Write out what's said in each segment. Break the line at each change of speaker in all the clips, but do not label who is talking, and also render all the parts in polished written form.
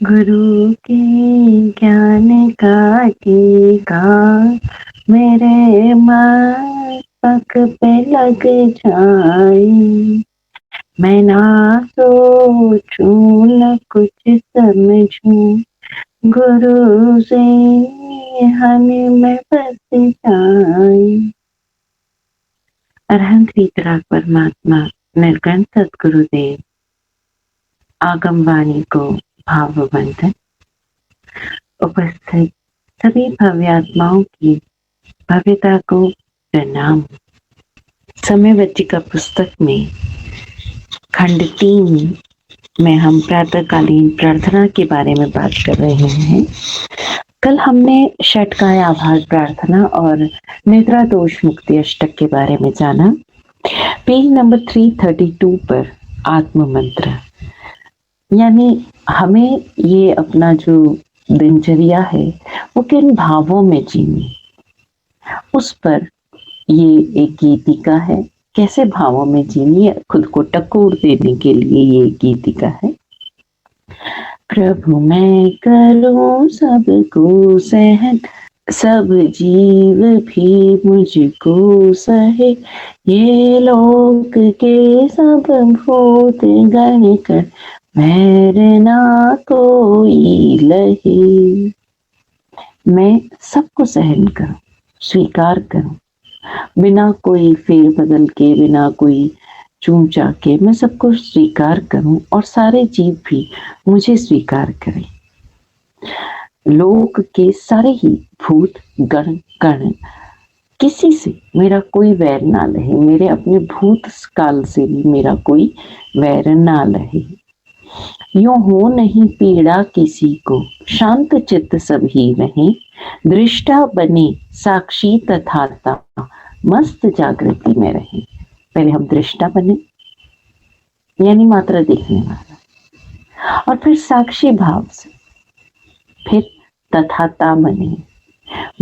गुरु के ज्ञान का टीका मेरे मस्तक पे लग जाए। मैं ना सोचूं न कुछ समझूं, गुरु से हमें में बस जाए। अरहंत वीतराग परमात्मा निर्गुण सद्गुरुदेव आगम वाणी को भावबंधन उपस्थित सभी भव्यात्माओं की भव्यता को प्रणाम। समयवतिका पुस्तक में खंड 3 में हम प्रातःकालीन प्रार्थना के बारे में बात कर रहे हैं। कल हमने षटकाय आभार प्रार्थना और निद्रा दोष मुक्ति अष्टक के बारे में जाना। पेज नंबर 332 पर आत्म मंत्र, यानी हमें ये अपना जो दिनचर्या है वो किन भावों में जीनी, उस पर ये एक गीतिका है। कैसे भावों में जीनी, खुद को टकोर देने के लिए ये गीतिका है। प्रभु मैं करूं सबको सहन, सब जीव भी मुझको सहे, ये लोक के सब भूत गण कर वैर ना कोई लहे। मैं सबको सहन करूं, स्वीकार करूं, बिना कोई फेर बदल के, बिना कोई चूंचा के मैं सबको स्वीकार करूं और सारे जीव भी मुझे स्वीकार करें। लोक के सारे ही भूत गण कण, किसी से मेरा कोई वैर ना लहे, मेरे अपने भूत काल से भी मेरा कोई वैर ना लहे। यूं हो नहीं पीड़ा किसी को, शांत चित्त सभी रहे, दृष्टा बने साक्षी तथाता, मस्त जागृति में रहे। पहले हम दृष्टा बने, यानी मात्र देखने वाला, और फिर साक्षी भाव से, फिर तथाता बने,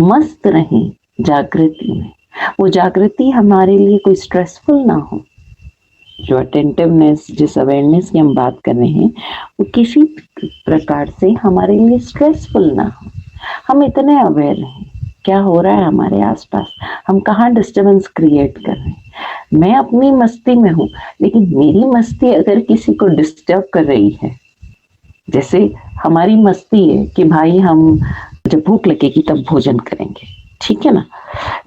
मस्त रहे जागृति में। वो जागृति हमारे लिए कोई स्ट्रेसफुल ना हो। जो अटेंटिवनेस, जिस अवेयरनेस की हम बात कर रहे हैं, वो किसी प्रकार से हमारे लिए स्ट्रेसफुल ना हो। हम इतने अवेयर रहें क्या हो रहा है हमारे आसपास, हम कहाँ डिस्टर्बेंस क्रिएट कर रहे हैं। मैं अपनी मस्ती में हूँ, लेकिन मेरी मस्ती अगर किसी को डिस्टर्ब कर रही है, जैसे हमारी मस्ती है कि भाई हम जब भूख लगेगी तब भोजन करेंगे, ठीक है ना,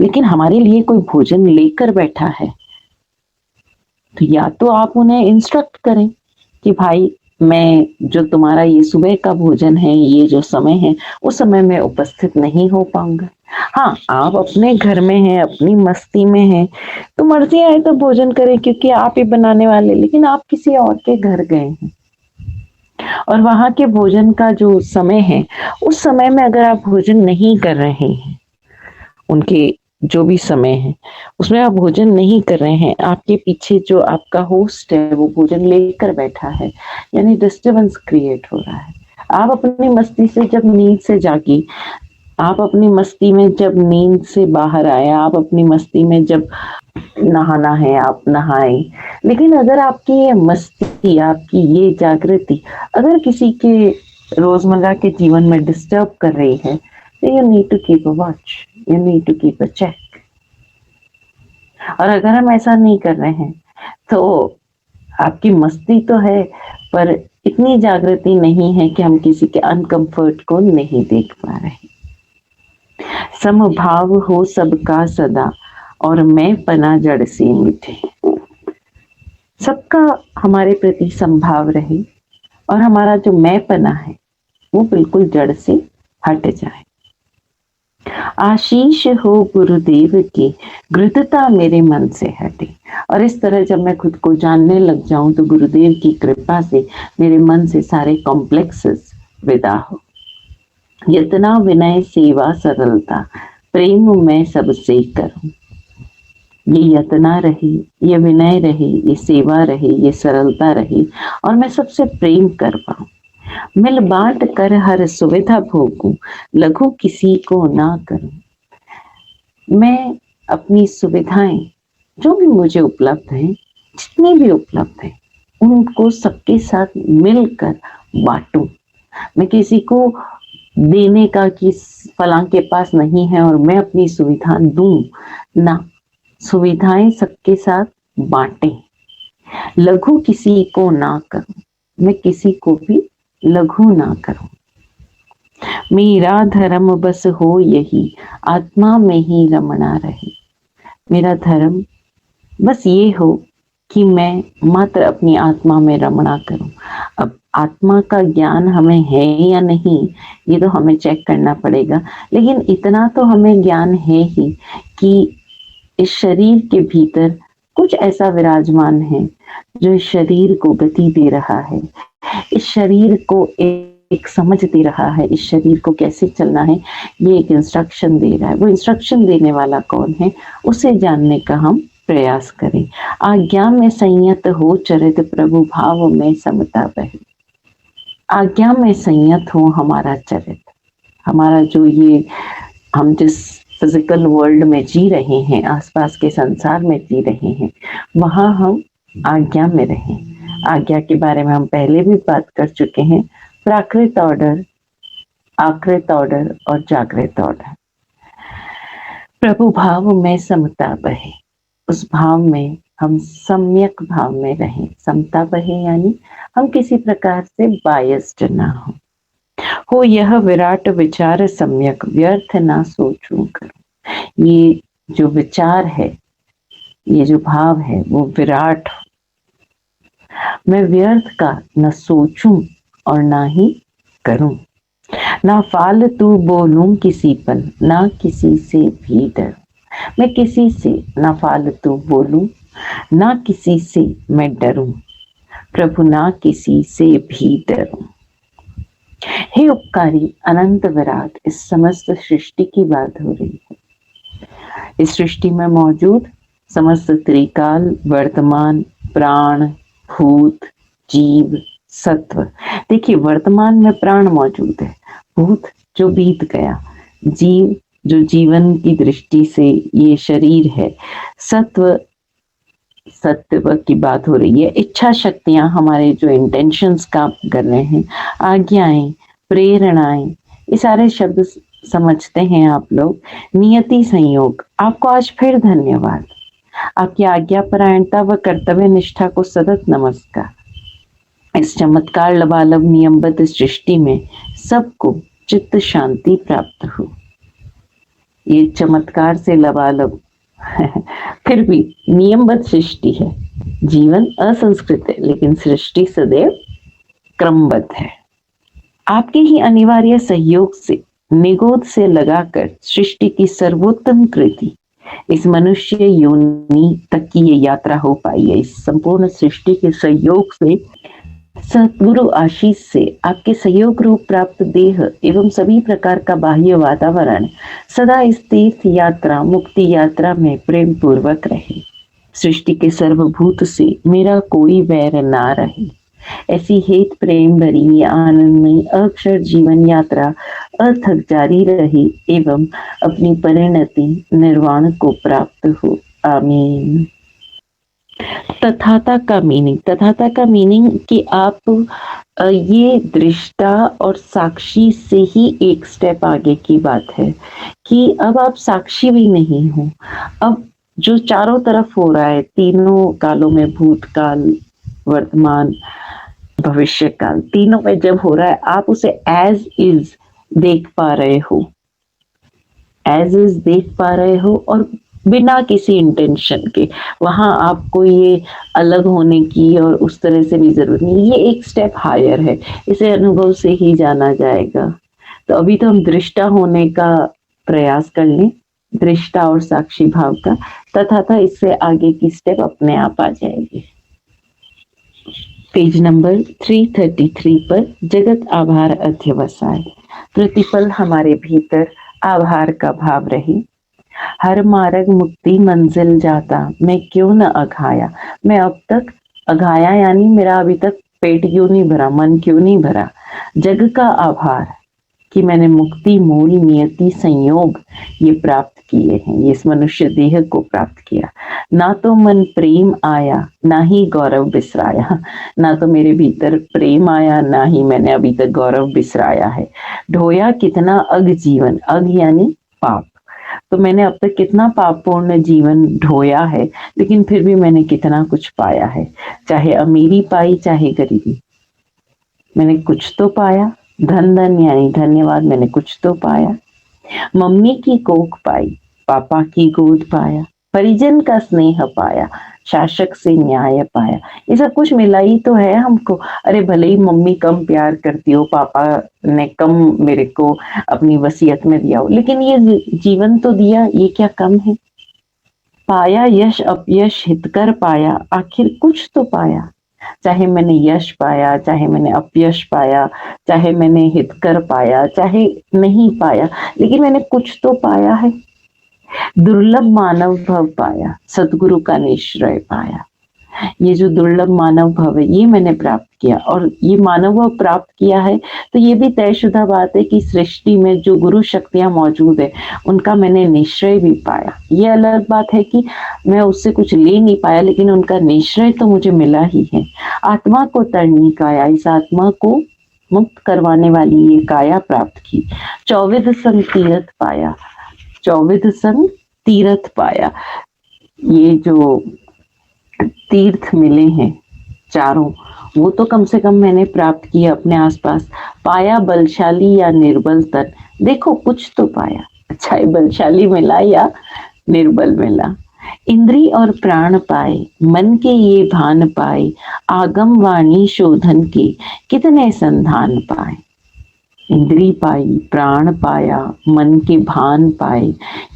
लेकिन हमारे लिए कोई भोजन लेकर बैठा है, तो या तो आप उन्हें इंस्ट्रक्ट करें कि भाई मैं जो तुम्हारा ये सुबह का भोजन है, ये जो समय है, उस समय में उपस्थित नहीं हो पाऊंगा। हाँ, आप अपने घर में हैं, अपनी मस्ती में हैं, तो मर्जी आए तो भोजन करें क्योंकि आप ही बनाने वाले, लेकिन आप किसी और के घर गए हैं और वहां के भोजन का जो समय है, उस समय में अगर आप भोजन नहीं कर रहे हैं, उनके जो भी समय है उसमें आप भोजन नहीं कर रहे हैं, आपके पीछे जो आपका होस्ट है वो भोजन लेकर बैठा है, यानी डिस्टर्बेंस क्रिएट हो रहा है। आप अपनी मस्ती से जब नींद से जागी, आप अपनी मस्ती में जब नींद से बाहर आए, आप अपनी मस्ती में जब नहाना है आप नहाए, लेकिन अगर आपकी ये मस्ती, आपकी ये जागृति अगर किसी के रोजमर्रा के जीवन में डिस्टर्ब कर रही है, तो you need to keep a watch, you need to keep a check. और अगर हम ऐसा नहीं कर रहे हैं तो आपकी मस्ती तो है, पर इतनी जागृति नहीं है कि हम किसी के अनकंफर्ट को नहीं देख पा रहे। समभाव हो सबका सदा, और मैं पना जड़ से मिटे। सबका हमारे प्रति संभाव रहे और हमारा जो मैं पना है वो बिल्कुल जड़ से हट जाए। आशीष हो गुरुदेव की, गृद्धता मेरे मन से हटे। और इस तरह जब मैं खुद को जानने लग जाऊं तो गुरुदेव की कृपा से मेरे मन से सारे कॉम्प्लेक्सेस विदा हो। यतना विनय सेवा सरलता, प्रेम मैं सबसे करूं। ये यतना रहे, ये विनय रहे, ये सेवा रहे, ये सरलता रहे, और मैं सबसे प्रेम कर पाऊं। मिल बांट कर हर सुविधा भोगूं, लघु किसी को ना करूं। मैं अपनी सुविधाएं जो भी मुझे उपलब्ध हैं, जितनी भी उपलब्ध है, उनको सबके साथ मिलकर बांटूं, मैं किसी को देने का कि फलां के पास नहीं है और मैं अपनी सुविधा दूं ना, सुविधाएं सबके साथ बांटें। लघु किसी को ना करूं, मैं किसी को भी लघु ना करूं। मेरा धर्म बस हो यही, आत्मा में ही रमना रहे। मेरा धर्म बस ये हो कि मैं मात्र अपनी आत्मा में रमणा करूं। अब आत्मा का ज्ञान हमें है या नहीं, ये तो हमें चेक करना पड़ेगा, लेकिन इतना तो हमें ज्ञान है ही कि इस शरीर के भीतर कुछ ऐसा विराजमान है जो इस शरीर को गति दे रहा है, इस शरीर को एक समझ दे रहा है, इस शरीर को कैसे चलना है, ये एक इंस्ट्रक्शन दे रहा है। वो इंस्ट्रक्शन देने वाला कौन है, उसे जानने का हम प्रयास करें। आज्ञा में संयत हो चरित, प्रभु भाव में समता बहे। आज्ञा में संयत हो हमारा चरित, हमारा जो ये हम जिस फिजिकल वर्ल्ड में जी रहे हैं, आसपास के संसार में जी रहे हैं, वहां हम आज्ञा में रहें। आज्ञा के बारे में हम पहले भी बात कर चुके हैं। प्राकृत ऑर्डर, आकृत ऑर्डर और जागृत ऑर्डर। प्रभु भाव में समता बहे, उस भाव में हम सम्यक भाव में रहें। समता बहे यानी हम किसी प्रकार से बायस्ड ना हो यह विराट विचार सम्यक, व्यर्थ ना सोचूं करूं। ये जो विचार है, ये जो भाव है, वो विराट हो। मैं व्यर्थ का न सोचूं और ना ही करूं। ना फालतू बोलूं किसी पल, ना किसी से भी डरूं। मैं किसी से ना फालतू बोलूं, ना किसी से मैं डरूं। प्रभु ना किसी से भी डरूं। हे उपकारी अनंत विराट, इस समस्त सृष्टि की बात हो रही है। इस सृष्टि में मौजूद समस्त त्रिकाल, वर्तमान, प्राण, भूत, जीव, सत्व। देखिए, वर्तमान में प्राण मौजूद है, भूत जो बीत गया, जीव जो जीवन की दृष्टि से ये शरीर है, सत्व सत्व की बात हो रही है, इच्छा शक्तियां हमारे जो इंटेंशंस काम कर रहे हैं, आज्ञाएं, प्रेरणाएं, ये सारे शब्द समझते हैं आप लोग। नियति संयोग, आपको आज फिर धन्यवाद। आपकी आज्ञा परायणता व कर्तव्य निष्ठा को सतत नमस्कार। इस चमत्कार लबालब नियमबद्ध सृष्टि में सबको चित्त शांति प्राप्त हो। ये चमत्कार से लबालब फिर भी नियमबद्ध सृष्टि है। जीवन असंस्कृत है, लेकिन सृष्टि सदैव क्रमबद्ध है। आपके ही अनिवार्य सहयोग से, निगोद से लगाकर सृष्टि की सर्वोत्तम कृति इस मनुष्य योनि तक की ये यात्रा हो पाई है। इस संपूर्ण सृष्टि के सहयोग से, सद्गुरु आशीष से, आपके सहयोग रूप प्राप्त देह एवं सभी प्रकार का बाह्य वातावरण सदा इस तीर्थ यात्रा, मुक्ति यात्रा में प्रेम पूर्वक रहे। सृष्टि के सर्वभूत से मेरा कोई वैर ना रहे। ऐसी हेत प्रेम भरी आनंदमयी अक्षर जीवन यात्रा अथक जारी रहे एवं अपनी परिणति निर्वाण को प्राप्त हो। आमीन। तथाता का मीनिंग कि आप ये दृष्टा और साक्षी से ही एक स्टेप आगे की बात है कि अब आप साक्षी भी नहीं हो। अब जो चारों तरफ हो रहा है, तीनों कालों में, भूतकाल, वर्तमान, भविष्य काल, तीनों में जब हो रहा है, आप उसे एज इज देख पा रहे हो, एज इज देख पा रहे हो और बिना किसी इंटेंशन के। वहां आपको ये अलग होने की और उस तरह से भी जरूरत नहीं, ये एक स्टेप हायर है, इसे अनुभव से ही जाना जाएगा। तो अभी तो हम दृष्टा होने का प्रयास कर लें, दृष्टा और साक्षी भाव का, तथा इससे आगे की स्टेप अपने आप आ जाएगी। पेज नंबर 333 पर जगत आभार अध्यवसाय। प्रतिपल हमारे भीतर आभार का भाव रहे। हर मार्ग मुक्ति मंजिल जाता, मैं क्यों न अघाया। मैं अब तक अघाया यानी मेरा अभी तक पेट क्यों नहीं भरा, मन क्यों नहीं भरा। जग का आभार कि मैंने मुक्ति, मूल, नियति, संयोग ये प्राप्त किए हैं, ये इस मनुष्य देह को प्राप्त किया। ना तो मन प्रेम आया, ना ही गौरव बिसराया। ना तो मेरे भीतर प्रेम आया, ना ही मैंने अभी तक गौरव बिसराया है। ढोया कितना अग जीवन, अग यानी पाप, तो मैंने अब तक कितना पापपूर्ण जीवन ढोया है, लेकिन फिर भी मैंने कितना कुछ पाया है। चाहे अमीरी पाई, चाहे गरीबी, मैंने कुछ तो पाया। धन धन यानी धन्यवाद, मैंने कुछ तो पाया। मम्मी की कोख पाई, पापा की गोद पाया, परिजन का स्नेह पाया, शासक से न्याय पाया। ये सब कुछ मिला ही तो है हमको। अरे भले ही मम्मी कम प्यार करती हो, पापा ने कम मेरे को अपनी वसीयत में दिया हो, लेकिन ये जीवन तो दिया, ये क्या कम है। पाया यश अपयश हितकर पाया, आखिर कुछ तो पाया। चाहे मैंने यश पाया, चाहे मैंने अपयश पाया, चाहे मैंने हितकर पाया, चाहे नहीं पाया, लेकिन मैंने कुछ तो पाया है। दुर्लभ मानव भव पाया, सतगुरु का निश्रय पाया। ये जो दुर्लभ मानव भव है, ये मैंने प्राप्त किया, और ये मानव भव प्राप्त किया है तो ये भी तयशुदा बात है कि सृष्टि में जो गुरु शक्तियां मौजूद है, उनका मैंने निश्चय भी पाया। ये अलग बात है कि मैं उससे कुछ ले नहीं पाया, लेकिन उनका निश्चय तो मुझे मिला ही है। आत्मा को तरनी काया, इस आत्मा को मुक्त करवाने वाली ये काया प्राप्त की। चौविध संग तीरथ पाया, चौविध संग तीरथ पाया। ये जो तीर्थ मिले हैं चारों, वो तो कम से कम मैंने प्राप्त किया अपने आसपास। पाया बलशाली या निर्बल तन, देखो कुछ तो पाया। अच्छा, ये बलशाली मिला या निर्बल मिला। इंद्री और प्राण पाए, मन के ये भान पाए, आगम वाणी शोधन के कितने संधान पाए। इंद्री पाई, प्राण पाया, मन के भान पाए,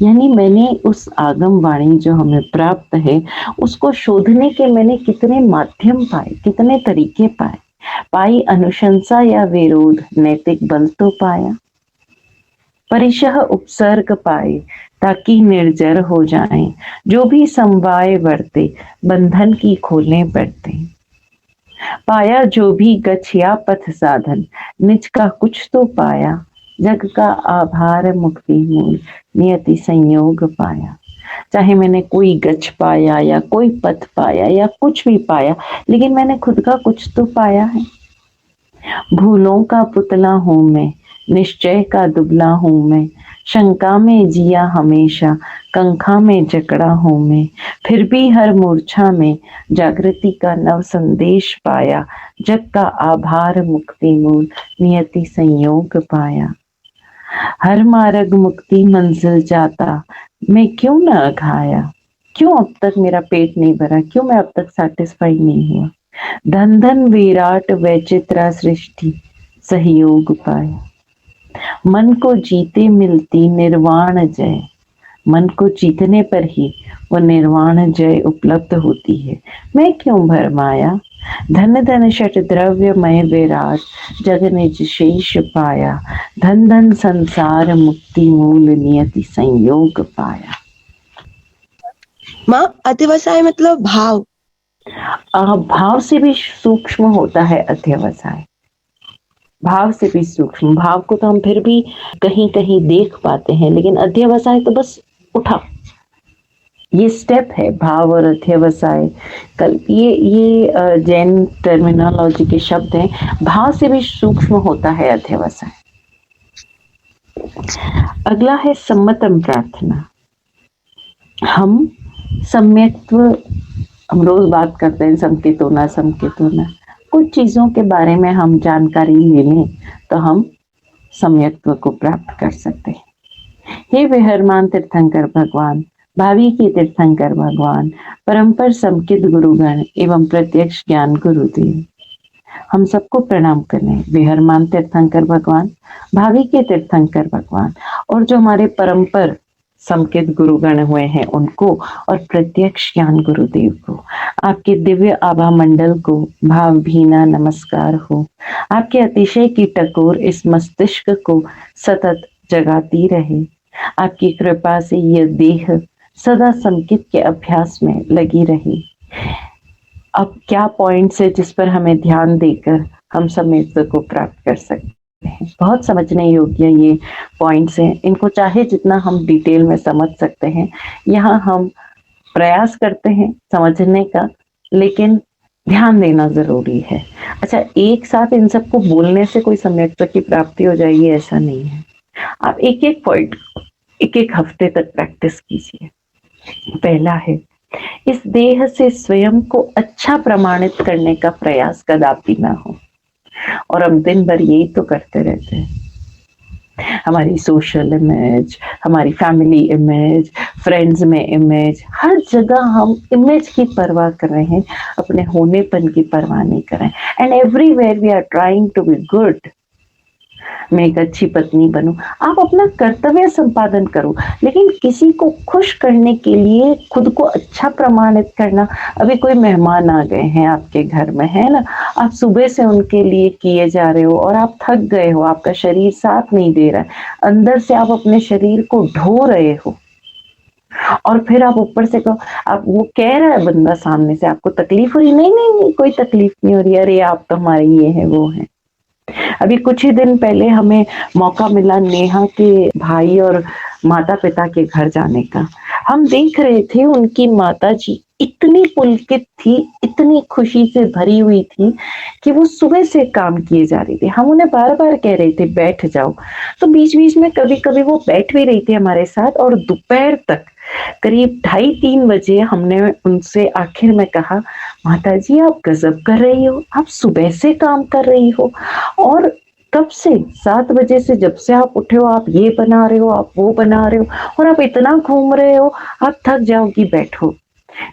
यानी मैंने उस आगम वाणी जो हमें प्राप्त है, उसको शोधने के मैंने कितने माध्यम पाए, कितने तरीके पाए। पाई अनुशंसा या विरोध, नैतिक बल तो पाया। परिशह उपसर्ग पाए, ताकि निर्जर हो जाएं, जो भी समवाय वर्ते, बंधन की खोलें बढ़ते। पाया जो भी गच्छ या पथ साधन, निज का कुछ तो पाया। जग का आभार मुक्ति मूल, नियति संयोग पाया। चाहे मैंने कोई गच्छ पाया या कोई पथ पाया या कुछ भी पाया, लेकिन मैंने खुद का कुछ तो पाया है। भूलों का पुतला हूं मैं, निश्चय का दुबला हूं मैं, शंका में जिया हमेशा, कंखा में जकड़ा हूं मैं, फिर भी हर मूर्छा में जागृति का नव संदेश पाया। जग का आभार मुक्ति मूल, नियति संयोग पाया। हर मार्ग मुक्ति मंजिल जाता, मैं क्यों न अघाया। क्यों अब तक मेरा पेट नहीं भरा, क्यों मैं अब तक सेटिस्फाई नहीं हुआ। धन धन विराट वैचित्रा सृष्टि, सहयोग पाया। मन को जीते मिलती निर्वाण जय, मन को जीतने पर ही वो निर्वाण जय उपलब्ध होती है। मैं क्यों भरमाया। धन धन शठ द्रव्य मय विराट, जग निज शेष पाया। धन धन संसार मुक्ति मूल, नियति संयोग पाया।
माँ, अतिवसाय मतलब भाव?
भाव से भी सूक्ष्म होता है अध्यवसाय, भाव से भी सूक्ष्म। भाव को तो हम फिर भी कहीं कहीं देख पाते हैं, लेकिन अध्यवसाय तो बस उठा, ये स्टेप है। भाव और अध्यवसाय, कल ये जैन टर्मिनोलॉजी के शब्द हैं। भाव से भी सूक्ष्म होता है अध्यवसाय। अगला है सम्मतम प्रार्थना। हम सम्यक्त्व, हम रोज बात करते हैं संकेतो न संकेतो न, कुछ चीजों के बारे में हम जानकारी ले लें तो हम सम्यक्त्व को प्राप्त कर सकते हैं। हे विहरमान तीर्थंकर भगवान, भावी के तीर्थंकर भगवान, परम्पर समकित गुरुगण एवं प्रत्यक्ष ज्ञान गुरुदेव, हम सबको प्रणाम करें। विहरमान तीर्थंकर भगवान, भावी के तीर्थंकर भगवान, और जो हमारे परम्पर समकित गुरुगण हुए हैं उनको, और प्रत्यक्ष ज्ञान गुरुदेव को, आपके दिव्य आभा मंडल को भावभीना नमस्कार हो। आपके अतिशय की टकोर इस मस्तिष्क को सतत जगाती रहे। आपकी कृपा से यह देह सदा समकित के अभ्यास में लगी रहे। अब क्या पॉइंट्स है जिस पर हमें ध्यान देकर हम सम्यक्त्व को प्राप्त कर सकते हैं। बहुत समझने योग्य ये पॉइंट्स हैं, इनको चाहे जितना हम डिटेल में समझ सकते हैं, यहाँ हम प्रयास करते हैं समझने का, लेकिन ध्यान देना ज़रूरी है। अच्छा, एक साथ इन सबको बोलने से कोई सम्यकता की प्राप्ति हो जाएगी ऐसा नहीं है। आप एक-एक पॉइंट एक-एक हफ्ते तक प्रैक्टिस कीजिए। पहला है, इस देह से स्वयं को अच्छा प्रमाणित करने का प्रयास कदापि ना हो। और हम दिन भर यही तो करते रहते हैं। हमारी सोशल इमेज, हमारी फैमिली इमेज, फ्रेंड्स में इमेज, हर जगह हम इमेज की परवाह कर रहे हैं, अपने होनेपन की परवाह नहीं कर रहे हैं। And everywhere we are trying to be good, मैं एक अच्छी पत्नी बनूं। आप अपना कर्तव्य संपादन करो, लेकिन किसी को खुश करने के लिए खुद को अच्छा प्रमाणित करना। अभी कोई मेहमान आ गए हैं आपके घर में, है ना, आप सुबह से उनके लिए किए जा रहे हो और आप थक गए हो, आपका शरीर साथ नहीं दे रहा है, अंदर से आप अपने शरीर को ढो रहे हो, और फिर आप ऊपर से कहो, आप वो कह रहा है बंदा सामने से, आपको तकलीफ हो रही, नहीं नहीं नहीं, कोई तकलीफ नहीं हो रही, अरे आप तो हमारे ये है वो है। अभी कुछ ही दिन पहले हमें मौका मिला नेहा के भाई और माता पिता के घर जाने का। हम देख रहे थे उनकी माता जी इतनी पुलकित थी, इतनी खुशी से भरी हुई थी कि वो सुबह से काम किए जा रही थी। हम उन्हें बार बार कह रहे थे बैठ जाओ, तो बीच बीच में कभी कभी वो बैठ भी रही थी हमारे साथ, और दोपहर तक करीब 2:30-3 बजे हमने उनसे आखिर में कहा, माता जी आप गजब कर रही हो, आप सुबह से काम कर रही हो, और कब से 7 बजे से जब से आप उठे हो आप ये बना रहे हो, आप वो बना रहे हो, और आप इतना घूम रहे हो, आप थक जाओगी, बैठो।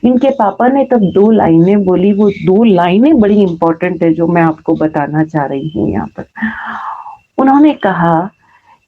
इनके पापा ने तब 2 लाइनें बोली, वो 2 लाइनें बड़ी इंपॉर्टेंट है जो मैं आपको बताना चाह रही हूँ यहाँ पर। उन्होंने कहा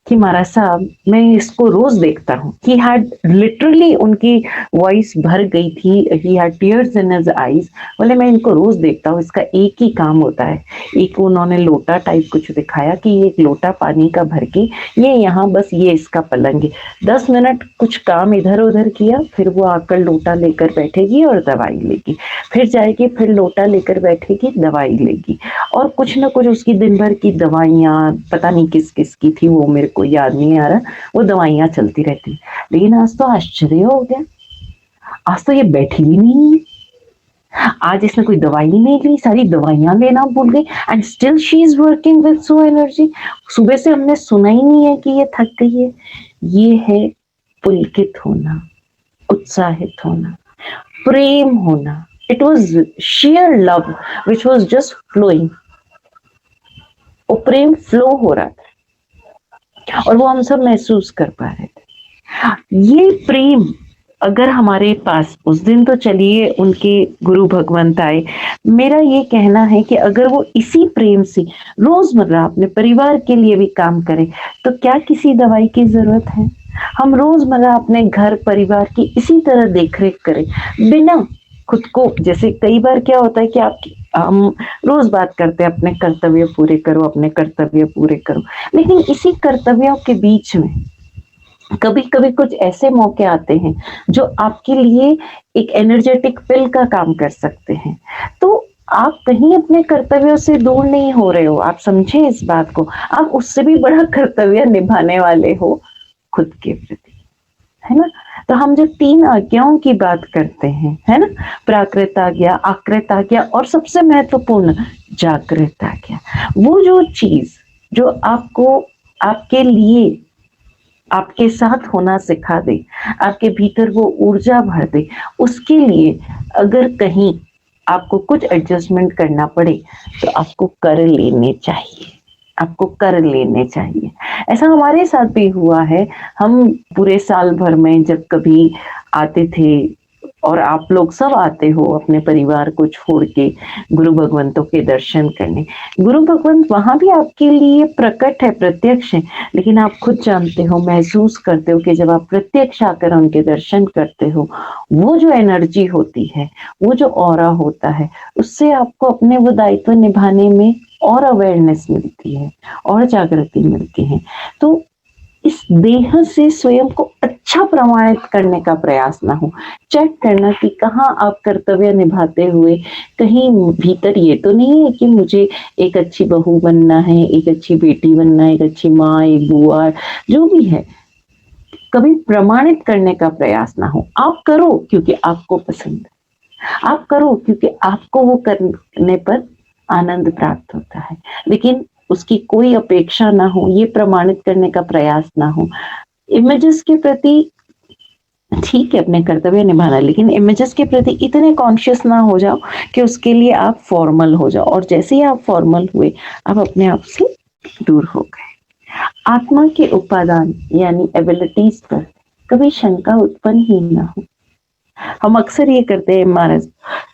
कि महाराज साहब मैं इसको रोज देखता हूँ। ही हैड लिटरली, उनकी वॉइस भर गई थी, he had tears in his eyes. बोले मैं इनको रोज देखता हूँ, इसका एक ही काम होता है। एक उन्होंने लोटा टाइप कुछ दिखाया कि ये एक लोटा पानी का भर के ये यहाँ बस ये इसका पलंग है, 10 मिनट कुछ काम इधर उधर किया, फिर वो आकर लोटा लेकर बैठेगी और दवाई लेगी, फिर जाएगी, फिर लोटा लेकर बैठेगी, दवाई लेगी, और कुछ ना कुछ उसकी दिन भर की दवाइयाँ, पता नहीं किस किस की थी वो मेरे को याद नहीं आ रहा, वो दवाइयाँ चलती रहती। लेकिन आज तो आश्चर्य हो गया, आज तो ये बैठी भी नहीं है, आज इसने कोई दवाई नहीं ली, सारी दवाइयां लेना भूल गई, and still she is working with so energy. सुबह से हमने सुना ही नहीं है कि ये थक गई है। ये है पुलकित होना, उत्साहित होना, प्रेम होना। It was share love which was just flowing, वो प्रेम फ्लो हो रहा था और वो हम सब महसूस कर पा रहे थे। ये प्रेम अगर हमारे पास, उस दिन तो चलिए उनके गुरु भगवंत आए, मेरा ये कहना है कि अगर वो इसी प्रेम से रोजमर्रा अपने परिवार के लिए भी काम करें तो क्या किसी दवाई की जरूरत है। हम रोजमर्रा अपने घर परिवार की इसी तरह देखरेख करें, बिना खुद को, जैसे कई बार क्या होता है कि हम रोज बात करते हैं अपने कर्तव्य पूरे करो, अपने कर्तव्य पूरे करो, लेकिन इसी कर्तव्यों के बीच में कभी कभी कुछ ऐसे मौके आते हैं जो आपके लिए एक एनर्जेटिक पिल का काम कर सकते हैं। तो आप कहीं अपने कर्तव्यों से दूर नहीं हो रहे हो, आप समझे इस बात को, आप उससे भी बड़ा कर्तव्य निभाने वाले हो खुद के प्रति, है ना। तो हम जब 3 आज्ञाओं की बात करते हैं, है ना, प्राकृत आज्ञा, आकृत आज्ञा और सबसे महत्वपूर्ण जागृत आज्ञा, वो जो चीज जो आपको आपके लिए आपके साथ होना सिखा दे, आपके भीतर वो ऊर्जा भर दे, उसके लिए अगर कहीं आपको कुछ एडजस्टमेंट करना पड़े तो आपको कर लेने चाहिए, आपको कर लेने चाहिए। ऐसा हमारे साथ भी हुआ है। हम पूरे साल भर में जब कभी आते थे, और आप लोग सब आते हो अपने परिवार को छोड़ के गुरु भगवंतों के दर्शन करने, गुरु भगवंत वहां भी आपके लिए प्रकट है, प्रत्यक्ष है, लेकिन आप खुद जानते हो, महसूस करते हो कि जब आप प्रत्यक्ष आकर उनके दर्शन करते हो, वो जो एनर्जी होती है, वो जो ऑरा होता है, उससे आपको अपने वो दायित्व निभाने में और अवेयरनेस मिलती है और जागृति मिलती है। तो इस देह से स्वयं को अच्छा इच्छा प्रमाणित करने का प्रयास ना हो। चेक करना कि कहाँ आप कर्तव्य निभाते हुए कहीं भीतर ये तो नहीं है कि मुझे एक अच्छी बहू बनना है, एक अच्छी बेटी बनना है, एक अच्छी माँ, एक बुआ, जो भी है, कभी प्रमाणित करने का प्रयास ना हो। आप करो क्योंकि आपको पसंद है, आप करो क्योंकि आपको वो करने पर आनंद प्राप्त होता है, लेकिन उसकी कोई अपेक्षा ना हो, ये प्रमाणित करने का प्रयास ना हो। इमेजेस के प्रति ठीक है अपने कर्तव्य निभाना, लेकिन इमेजेस के प्रति इतने कॉन्शियस ना हो जाओ कि उसके लिए आप फॉर्मल हो जाओ, और जैसे ही आप फॉर्मल हुए आप अपने आप से दूर हो गए। आत्मा के उपादान यानी एबिलिटीज पर कभी शंका उत्पन्न ही ना हो। हम अक्सर ये करते हैं, महाराज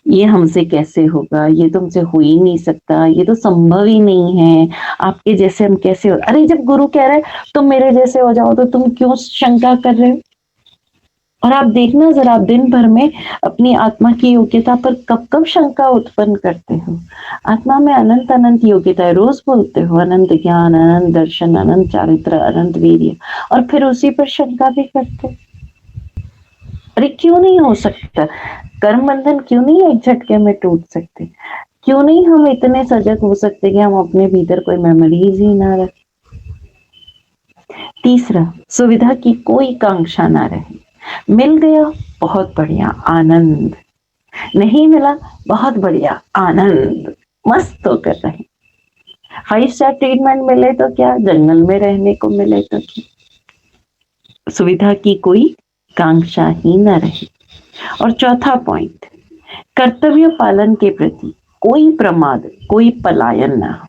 ये हमसे कैसे होगा, ये तो हमसे हो ही नहीं सकता, ये तो संभव ही नहीं है, आपके जैसे हम कैसे हो। अरे जब गुरु कह रहे हैं तुम मेरे जैसे हो जाओ, तो तुम क्यों शंका कर रहे हो? और आप देखना जरा, आप दिन भर में अपनी आत्मा की योग्यता पर कब कब शंका उत्पन्न करते हो। आत्मा में अनंत अनंत योग्यता है, रोज बोलते हो अनंत ज्ञान, अनंत दर्शन, अनंत चारित्र, अनंत वीर्य, और फिर उसी पर शंका भी करते हो। अरे क्यों नहीं हो सकता? कर्म बंधन क्यों नहीं एक झटके में टूट सकते? क्यों नहीं हम इतने सजग हो सकते कि हम अपने भीतर कोई मेमोरीज ही ना रखें? तीसरा, सुविधा की कोई कांक्षा ना रहे। मिल गया बहुत बढ़िया, आनंद। नहीं मिला बहुत बढ़िया, आनंद। मस्त होकर रहे। 5 स्टार ट्रीटमेंट मिले तो क्या, जंगल में रहने को मिले तो क्या। सुविधा की कोई कांक्षा ही न रहे। और चौथा पॉइंट, कर्तव्य पालन के प्रति कोई प्रमाद, कोई पलायन ना हो।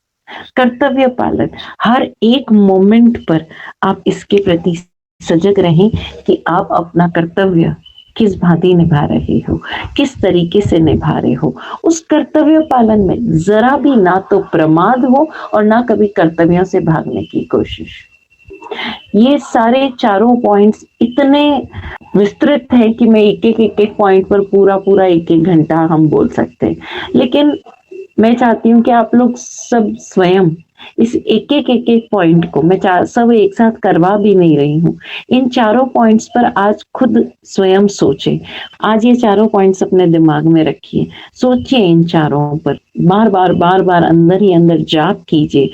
कर्तव्य पालन, हर एक मोमेंट पर आप इसके प्रति सजग रहें कि आप अपना कर्तव्य किस भांति निभा रहे हो, किस तरीके से निभा रहे हो। उस कर्तव्य पालन में जरा भी ना तो प्रमाद हो और ना कभी कर्तव्यों से भागने की कोशिश। ये सारे चारों पॉइंट्स इतने विस्तृत है कि मैं एक एक पॉइंट पर पूरा पूरा एक घंटा हम बोल सकते हैं, लेकिन मैं चाहती हूँ कि आप लोग सब स्वयं इस एक एक पॉइंट को, मैं सब एक साथ करवा भी नहीं रही हूँ, इन चारों पॉइंट्स पर आज खुद स्वयं सोचें। आज ये चारों पॉइंट्स अपने दिमाग में रखिए, सोचिए इन चारों पर, बार बार अंदर ही अंदर जाप कीजिए।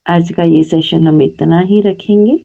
आज का ये सेशन हम इतना ही रखेंगे।